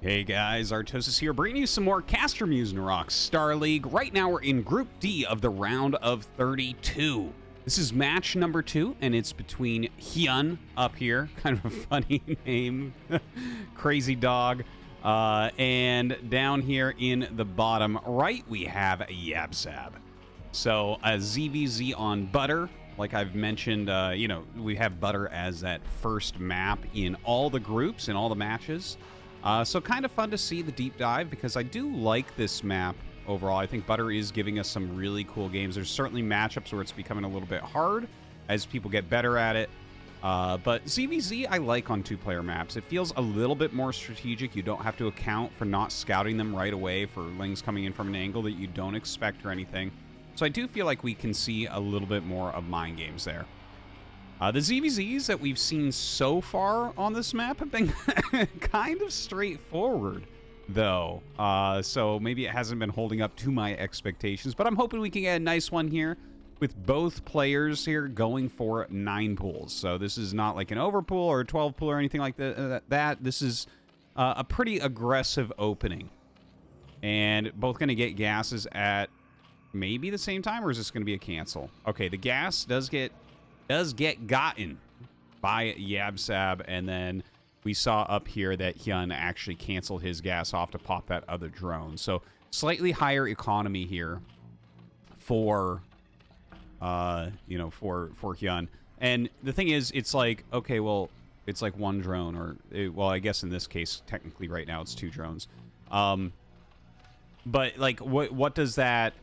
Hey guys, Artosis here, bringing you some more CasterMuse Narak StarLeague. Right now we're in Group D of the round of 32. This is match number 2, and it's between HyuN up here, kind of a funny name, crazy dog, and down here in the bottom right we have yabsab. So a ZvZ on Butter. Like I've mentioned, we have Butter as that first map in all the groups, in all the matches. So kind of fun to see the deep dive, because I do like this map overall. I think Butter is giving us some really cool games. There's certainly matchups where it's becoming a little bit hard as people get better at it. But ZvZ I like on two-player maps. It feels a little bit more strategic. You don't have to account for not scouting them right away for lings coming in from an angle that you don't expect or anything. So I do feel like we can see a little bit more of mind games there. The ZvZs that we've seen so far on this map have been kind of straightforward, though. So maybe it hasn't been holding up to my expectations, but I'm hoping we can get a nice one here with both players here going for 9 pools. So this is not like an overpool or a 12 pool or anything like that. This is a pretty aggressive opening. And both going to get gases at maybe the same time, or is this going to be a cancel? Okay, the gas does get gotten by yabsab, and then we saw up here that HyuN actually canceled his gas off to pop that other drone. So slightly higher economy here for for HyuN. And the thing is, it's like, okay, well, it's like one drone, or well, I guess in this case technically right now it's 2 drones. But like what does that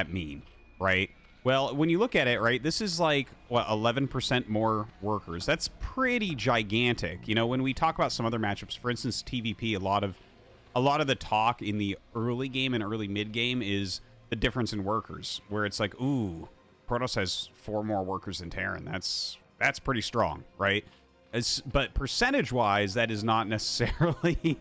mean, right? Well, when you look at it, right, this is like, what, 11% more workers. That's pretty gigantic. You know, when we talk about some other matchups, for instance, TVP, a lot of the talk in the early game and early mid game is the difference in workers, where it's like, ooh, Protoss has 4 more workers than Terran. That's pretty strong, right? But percentage-wise, that is not necessarily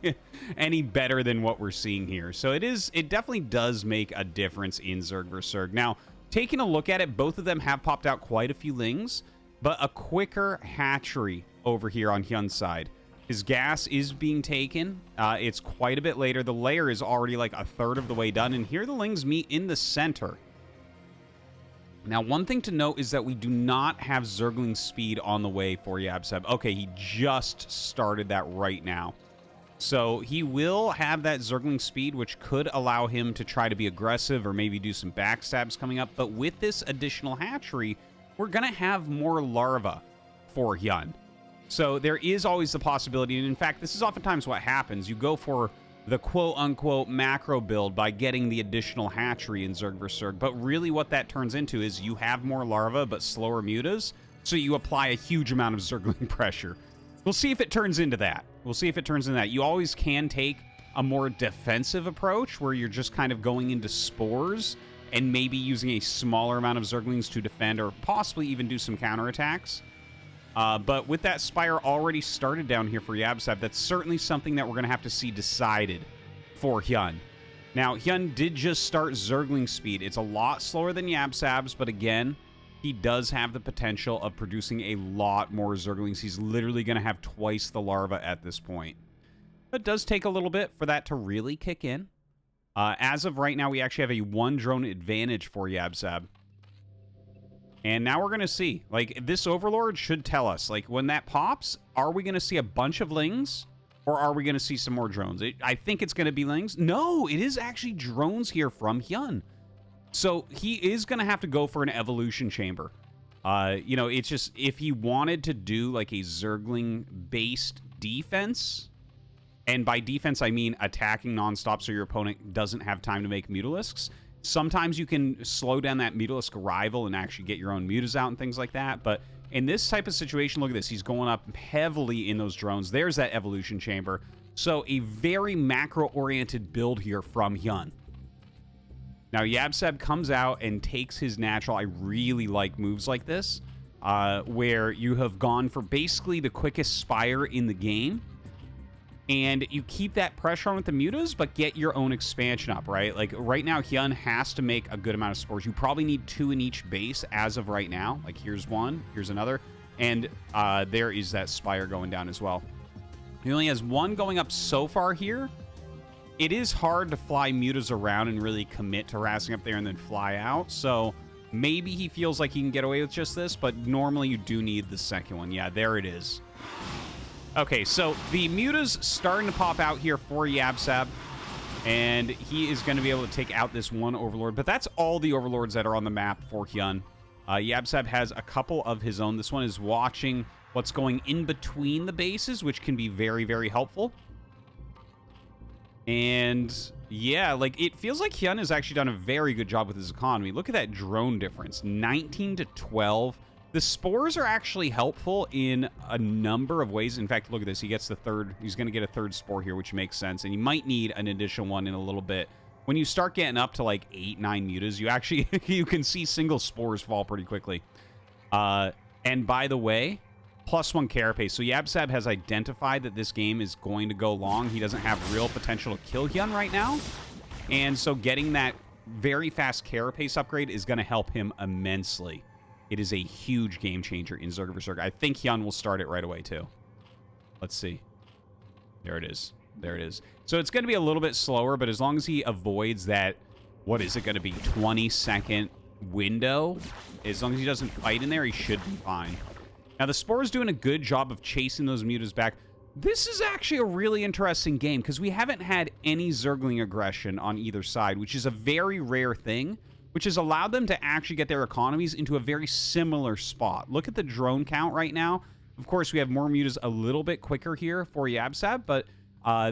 any better than what we're seeing here. So it definitely does make a difference in Zerg vs. Zerg. Now, taking a look at it, both of them have popped out quite a few lings, but a quicker hatchery over here on HyuN's side. His gas is being taken. It's quite a bit later. The layer is already like 1/3 of the way done, and here the lings meet in the center. Now, one thing to note is that we do not have Zergling speed on the way for yabsab. Okay, he just started that right now. So he will have that Zergling speed, which could allow him to try to be aggressive or maybe do some backstabs coming up. But with this additional hatchery, we're going to have more larvae for HyuN. So there is always the possibility, and in fact, this is oftentimes what happens. You go for the quote-unquote macro build by getting the additional hatchery in Zerg vs. Zerg, but really what that turns into is you have more larvae but slower mutas, so you apply a huge amount of Zergling pressure. We'll see if it turns into that. You always can take a more defensive approach where you're just kind of going into spores and maybe using a smaller amount of Zerglings to defend or possibly even do some counterattacks. But with that Spire already started down here for yabsab, that's certainly something that we're going to have to see decided for HyuN. Now, HyuN did just start Zergling speed. It's a lot slower than yabsab's, but again, he does have the potential of producing a lot more Zerglings. He's literally going to have twice the larva at this point. But it does take a little bit for that to really kick in. As of right now, we actually have a 1 drone advantage for yabsab. And now we're going to see. Like, this Overlord should tell us, like, when that pops, are we going to see a bunch of lings? Or are we going to see some more drones? I think it's going to be lings. No, it is actually drones here from HyuN. So he is going to have to go for an evolution chamber. It's just, if he wanted to do like a Zergling-based defense, and by defense I mean attacking nonstop so your opponent doesn't have time to make Mutalisks, sometimes you can slow down that Mutalisk arrival and actually get your own mutas out and things like that. But in this type of situation, look at this. He's going up heavily in those drones. There's that evolution chamber. So a very macro-oriented build here from HyuN. Now, yabsab comes out and takes his natural. I really like moves like this, where you have gone for basically the quickest Spire in the game, and you keep that pressure on with the mutas, but get your own expansion up, right? Like, right now, HyuN has to make a good amount of spores. You probably need 2 in each base as of right now. Like, here's one, here's another, and there is that Spire going down as well. He only has one going up so far here. It is hard to fly mutas around and really commit to harassing up there and then fly out. So maybe he feels like he can get away with just this, but normally you do need the second one. Yeah, there it is. Okay, so the mutas starting to pop out here for yabsab, and he is going to be able to take out this one overlord. But that's all the overlords that are on the map for HyuN. yabsab has a couple of his own. This one is watching what's going in between the bases, which can be very, very helpful. And yeah, like it feels like HyuN has actually done a very good job with his economy. Look at that drone difference, 19 to 12. The spores are actually helpful in a number of ways. In fact, look at this. He gets the third. He's going to get a third spore here, which makes sense. And he might need an additional one in a little bit. When you start getting up to like 8, 9 mutas, you actually you can see single spores fall pretty quickly. And by the way, +1 carapace. So yabsab has identified that this game is going to go long. He doesn't have real potential to kill HyuN right now. And so getting that very fast carapace upgrade is going to help him immensely. It is a huge game changer in Zerg vs. Zerg. I think HyuN will start it right away, too. Let's see. There it is. There it is. So it's going to be a little bit slower, but as long as he avoids that, what is it going to be, 20-second window? As long as he doesn't fight in there, he should be fine. Now, the Spore is doing a good job of chasing those mutas back. This is actually a really interesting game because we haven't had any Zergling aggression on either side, which is a very rare thing, which has allowed them to actually get their economies into a very similar spot. Look at the drone count right now. Of course, we have more mutas a little bit quicker here for yabsab, but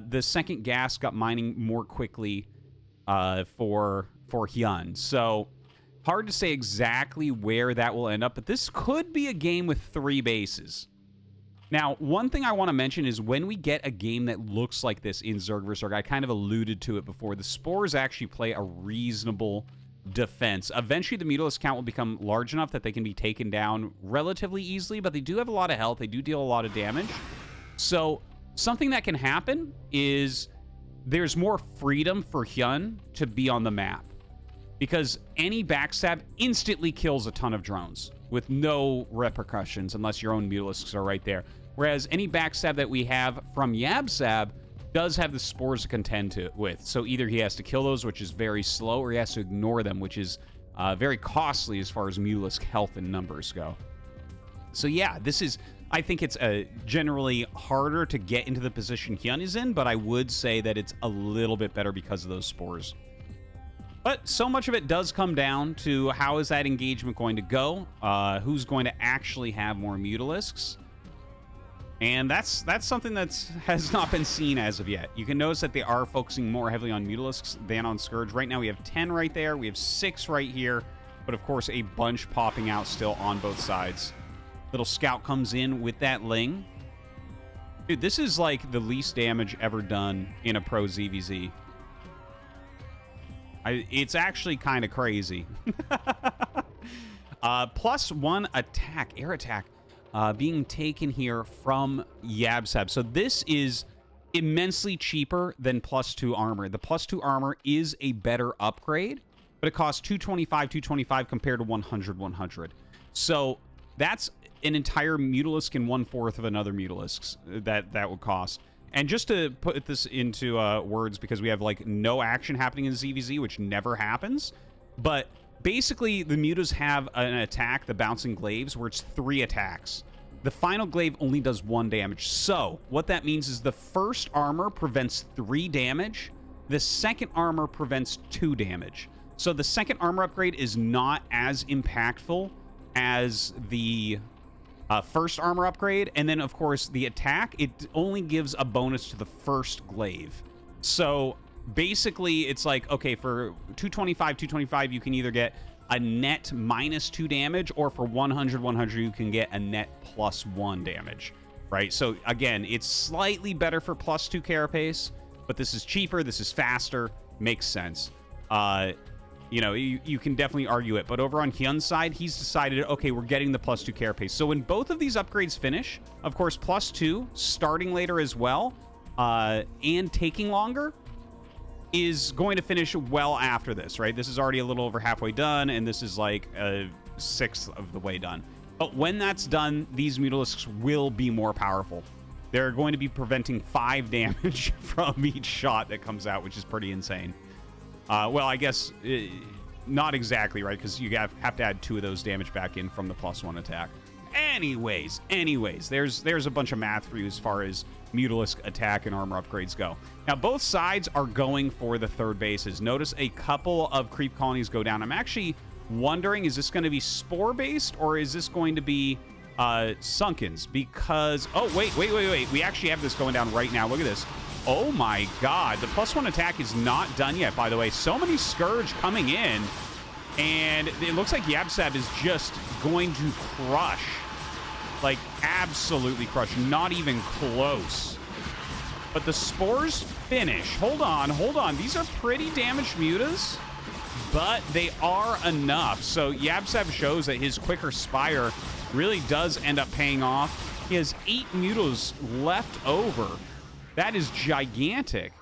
the second gas got mining more quickly for HyuN. So hard to say exactly where that will end up, but this could be a game with 3 bases. Now, one thing I want to mention is when we get a game that looks like this in Zerg vs. Zerg, I kind of alluded to it before, the Spores actually play a reasonable defense. Eventually, the Mutalisk count will become large enough that they can be taken down relatively easily, but they do have a lot of health. They do deal a lot of damage. So something that can happen is there's more freedom for HyuN to be on the map, because any backstab instantly kills a ton of drones with no repercussions unless your own Mutalisks are right there. Whereas any backstab that we have from yabsab does have the Spores to contend with. So either he has to kill those, which is very slow, or he has to ignore them, which is very costly as far as Mutalisk health and numbers go. So yeah, this is, I think it's generally harder to get into the position HyuN is in, but I would say that it's a little bit better because of those Spores. But so much of it does come down to how is that engagement going to go, who's going to actually have more Mutalisks. And that's something that has not been seen as of yet. You can notice that they are focusing more heavily on Mutalisks than on Scourge. Right now we have 10 right there, we have 6 right here, but of course a bunch popping out still on both sides. Little scout comes in with that Ling. Dude, this is like the least damage ever done in a pro ZvZ. It's actually kind of crazy. +1 attack, air attack, being taken here from yabsab. So this is immensely cheaper than +2 armor. The +2 armor is a better upgrade, but it costs 225 compared to 100. So that's an entire Mutalisk and 1/4 of another Mutalisk that would cost. And just to put this into words, because we have like no action happening in ZvZ, which never happens, but basically the mutas have an attack, the bouncing glaives, where it's 3 attacks. The final glaive only does 1 damage. So what that means is the first armor prevents 3 damage. The second armor prevents 2 damage. So the second armor upgrade is not as impactful as the first armor upgrade. And then, of course, the attack, it only gives a bonus to the first glaive. So basically, it's like, okay, for 225, you can either get a net -2 damage, or for 100, you can get a net +1 damage, right? So again, it's slightly better for +2 carapace, but this is cheaper, this is faster, makes sense. You know, you can definitely argue it, but over on HyuN's side, he's decided, okay, we're getting the +2 carapace. So when both of these upgrades finish, of course, +2 starting later as well, and taking longer, is going to finish well after this, right? This is already a little over halfway done, and this is like a 1/6 of the way done. But when that's done, these Mutalisks will be more powerful. they're going to be preventing 5 damage from each shot that comes out, which is pretty insane. Well, I guess not exactly, right? Because you have to add 2 of those damage back in from the +1 attack. Anyways, there's a bunch of math for you as far as Mutalisk attack and armor upgrades go. Now, both sides are going for the third bases. Notice a couple of creep colonies go down. I'm actually wondering, is this going to be spore-based or is this going to be Sunkens? Because, oh, wait. We actually have this going down right now. Look at this. Oh, my God. The +1 attack is not done yet, by the way. So many Scourge coming in, and it looks like yabsab is just going to crush. Like, absolutely crush. Not even close. But the spores finish. Hold on. These are pretty damaged mutas, but they are enough. So yabsab shows that his quicker Spire really does end up paying off. He has 8 mutas left over. That is gigantic.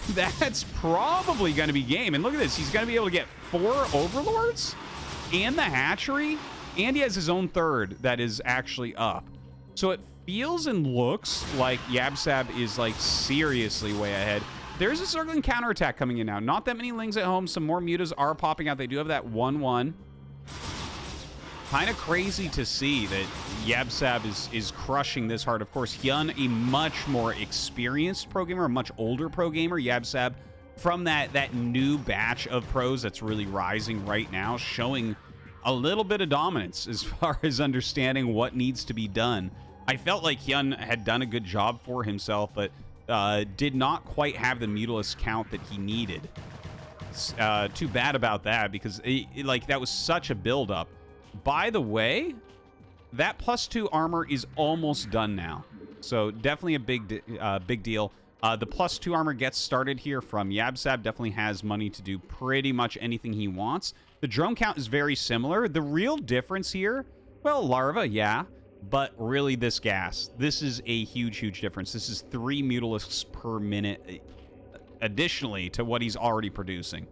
That's probably going to be game. And look at this. He's going to be able to get 4 Overlords and the hatchery. And he has his own third that is actually up. So it feels and looks like yabsab is, like, seriously way ahead. There's a circling counterattack coming in now. Not that many Lings at home. Some more mutas are popping out. They do have that 1-1. Kind of crazy to see that yabsab is crushing this hard. Of course, HyuN, a much more experienced pro gamer, a much older pro gamer. Yabsab, from that new batch of pros that's really rising right now, showing a little bit of dominance as far as understanding what needs to be done. I felt like HyuN had done a good job for himself, but did not quite have the Mutalisk count that he needed. Too bad about that, because like that was such a build-up. By the way, that +2 armor is almost done now. So definitely a big deal. The +2 armor gets started here from yabsab. Definitely has money to do pretty much anything he wants. The drone count is very similar. The real difference here, well, larva, yeah, but really this gas. This is a huge difference. This is 3 Mutalisks per minute additionally to what he's already producing,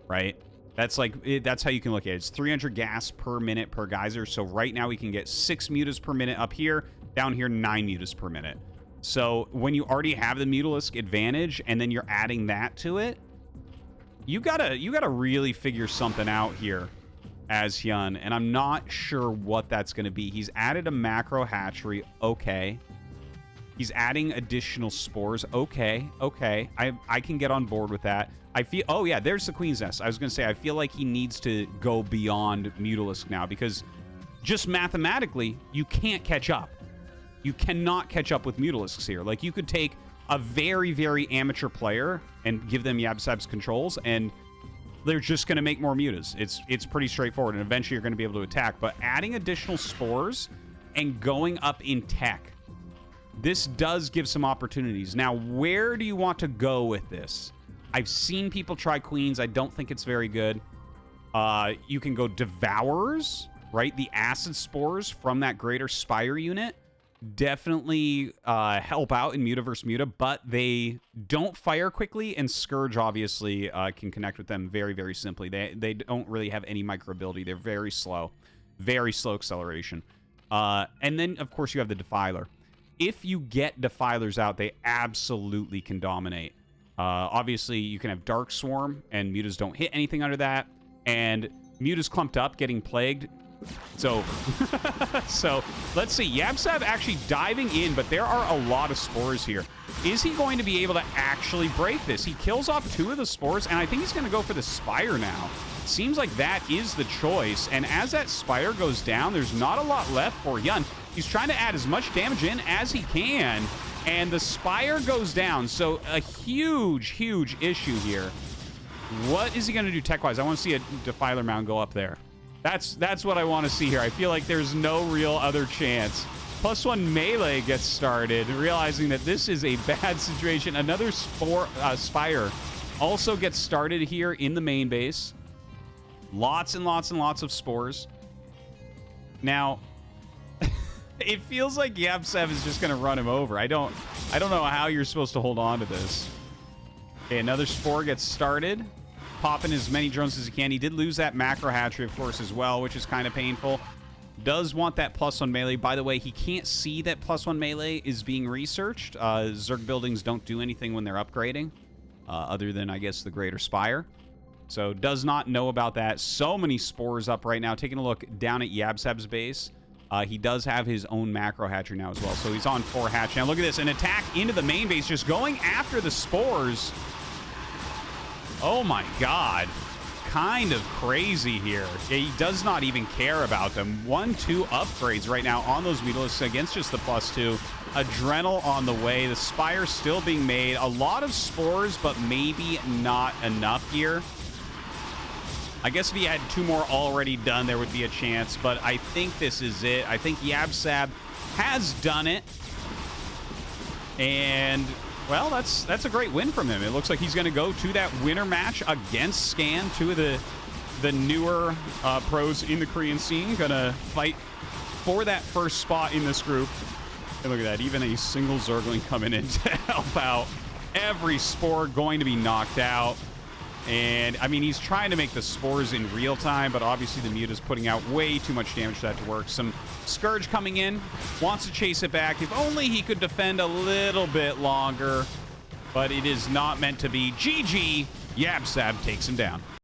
right? That's that's how you can look at it. It's 300 gas per minute per geyser. So right now we can get 6 mutas per minute up here. Down here, 9 mutas per minute. So when you already have the Mutalisk advantage and then you're adding that to it, you gotta really figure something out here as HyuN, and I'm not sure what that's going to be. He's added a macro hatchery. Okay. He's adding additional spores. Okay. I can get on board with that. I feel... Oh, yeah, there's the Queen's Nest. I was going to say, I feel like he needs to go beyond Mutalisk now, because just mathematically, you can't catch up. You cannot catch up with Mutalisks here. Like, you could take a very amateur player and give them yabsab's controls, and they're just going to make more mutas. It's pretty straightforward, and eventually you're going to be able to attack. But adding additional spores and going up in tech, this does give some opportunities. Now, where do you want to go with this? I've seen people try Queens. I don't think it's very good. You can go Devourers, right? The acid spores from that greater Spire unit definitely help out in Muta versus Muta, but they don't fire quickly, and Scourge obviously can connect with them very simply. They don't really have any micro ability. They're very slow acceleration. And then, of course, you have the Defiler. If you get Defilers out, they absolutely can dominate. Obviously, you can have Dark Swarm, and mutas don't hit anything under that, and mutas clumped up, getting plagued. It's over. So, let's see. yabsab actually diving in, but there are a lot of spores here. Is he going to be able to actually break this? He kills off 2 of the spores, and I think he's going to go for the Spire now. Seems like that is the choice, and as that Spire goes down, there's not a lot left for HyuN. He's trying to add as much damage in as he can, and the Spire goes down, so a huge issue here. What is he going to do tech-wise? I want to see a Defiler Mound go up there. That's what I want to see here. I feel like there's no real other chance. +1 melee gets started, realizing that this is a bad situation. Another Spire also gets started here in the main base. Lots and lots of spores. Now, it feels like yabsab is just going to run him over. I don't know how you're supposed to hold on to this. Okay, another spore gets started. Popping as many drones as he can. He did lose that macro hatchery, of course, as well, which is kind of painful. Does want that +1 melee. By the way, he can't see that +1 melee is being researched. Zerg buildings don't do anything when they're upgrading, other than, I guess, the Greater Spire. So does not know about that. So many spores up right now. Taking a look down at yabsab's base. He does have his own macro hatchery now as well. So he's on 4 hatch. Now look at this. An attack into the main base, just going after the spores. Oh my god. Kind of crazy here. He does not even care about them. 1-2 upgrades right now on those Mutalisks against just the +2. Adrenal on the way. The Spire still being made. A lot of spores, but maybe not enough here. I guess if he had 2 more already done, there would be a chance, but I think this is it. I think yabsab has done it. And, well, that's a great win from him. It looks like he's going to go to that winner match against Scan, 2 of the newer pros in the Korean scene. Going to fight for that first spot in this group. And look at that. Even a single Zergling coming in to help out. Every spore going to be knocked out. And, I mean, he's trying to make the spores in real time, but obviously the Mute is putting out way too much damage for that to work. Some Scourge coming in, wants to chase it back. If only he could defend a little bit longer, but it is not meant to be. GG, yabsab takes him down.